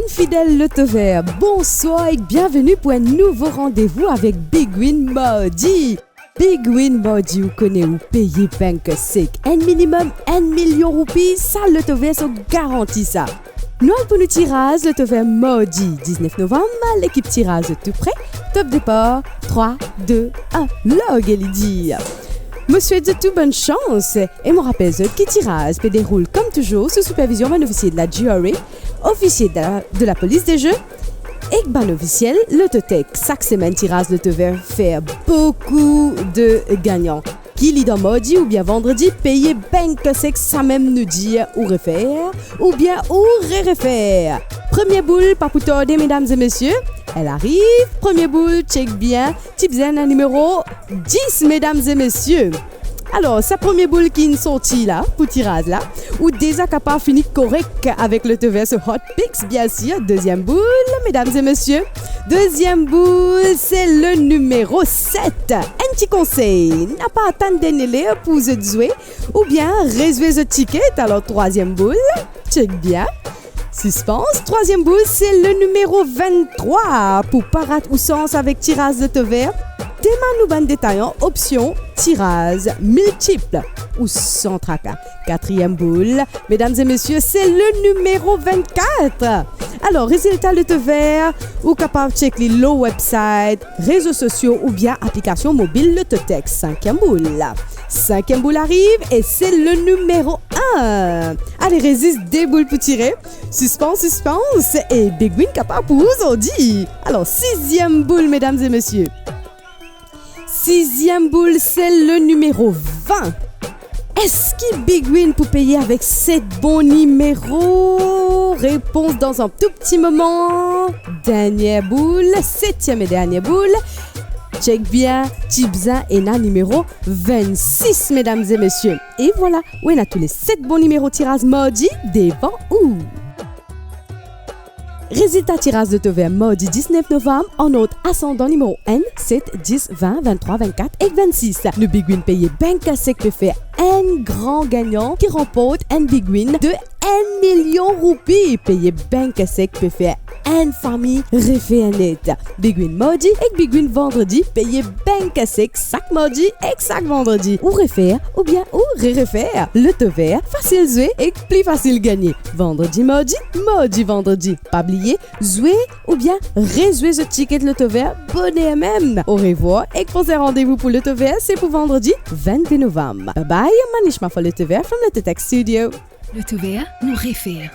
fidèles Loto Vert, bonsoir et bienvenue pour un nouveau rendez-vous avec Big Win Mardi. Big Win Mardi, vous connaissez ou payez banque sec. Un minimum 1 million de roupies, ça Loto Vert se garantit ça. Nous allons pour nous tirage Loto Vert mardi 19 novembre, l'équipe tirage tout prêt. Top départ, 3, 2, 1, log et Lydie. Me souhaite de tout bonne chance et me rappelle que tirage se déroule comme toujours sous supervision d'un officier de la GRA, officier de la police des jeux et ban officiel Lototech. Chaque semaine tirage Loto Vert fait beaucoup de gagnants. Qui lit dans mardi ou bien vendredi, payer banque sec ça même nous dire ou refaire ou bien ou refaire. Première boule, pas pour tarder mesdames et messieurs. Elle arrive, premier boule, check bien, type zen numéro 10 mesdames et messieurs. Alors, sa première boule qui est sortie là, pour tirage là, ou déjà capable fini correct avec le TV sur Hot Picks, bien sûr. Deuxième boule, mesdames et messieurs. Deuxième boule, c'est le numéro 7. Un petit conseil, n'a pas attendu d'année pour vous jouer, ou bien réserver ce ticket. Alors, troisième boule, check bien. Suspense, troisième boule, c'est le numéro 23 pour parade ou sens avec tirage de vert. Thème nous ban détaillant, option, tirage multiple ou sans tracas. Quatrième boule, mesdames et messieurs, c'est le numéro 24. Alors, résultat de vert, ou capable de checker le website, réseaux sociaux ou bien application mobile Lototech. Cinquième boule. Cinquième boule arrive et c'est le numéro 1. Allez, résiste des boules pour tirer. Suspense et Big Win capable pour aujourd'hui. Alors, sixième boule, mesdames et messieurs. Sixième boule, c'est le numéro 20. Est-ce qu'il Big Win pour payer avec 7 bons numéros? Réponse dans un tout petit moment. Dernière boule, septième et dernière boule. Check bien, Tibza et na numéro 26, mesdames et messieurs. Et voilà, où on a tous les 7 bons numéros tirage mardi devant ou. Résultat tirage de Tovert mardi 19 novembre en ordre ascendant numéro 1, 7, 10, 20, 23, 24 et 26. Le Big Win payé banque sec peut faire un grand gagnant qui remporte un Big Win de 1 million de roupies. Payé banque sec peut faire une famille refait net. Big Win mardi et Big Win vendredi payé banque sec chaque mardi et chaque vendredi. Ou refaire ou bien ou refaire. Le Tovert facile jouer et plus facile gagner. Vendredi mardi, mardi vendredi. Pas oublier jouer ou bien rejouer ce ticket de Loto Vert bonnet même. Au revoir et pensez rendez-vous pour Loto Vert, c'est pour vendredi 22 novembre. Bye bye, Manish Maffa Loto Vert from Lototech Studio. Loto Vert nous réfère.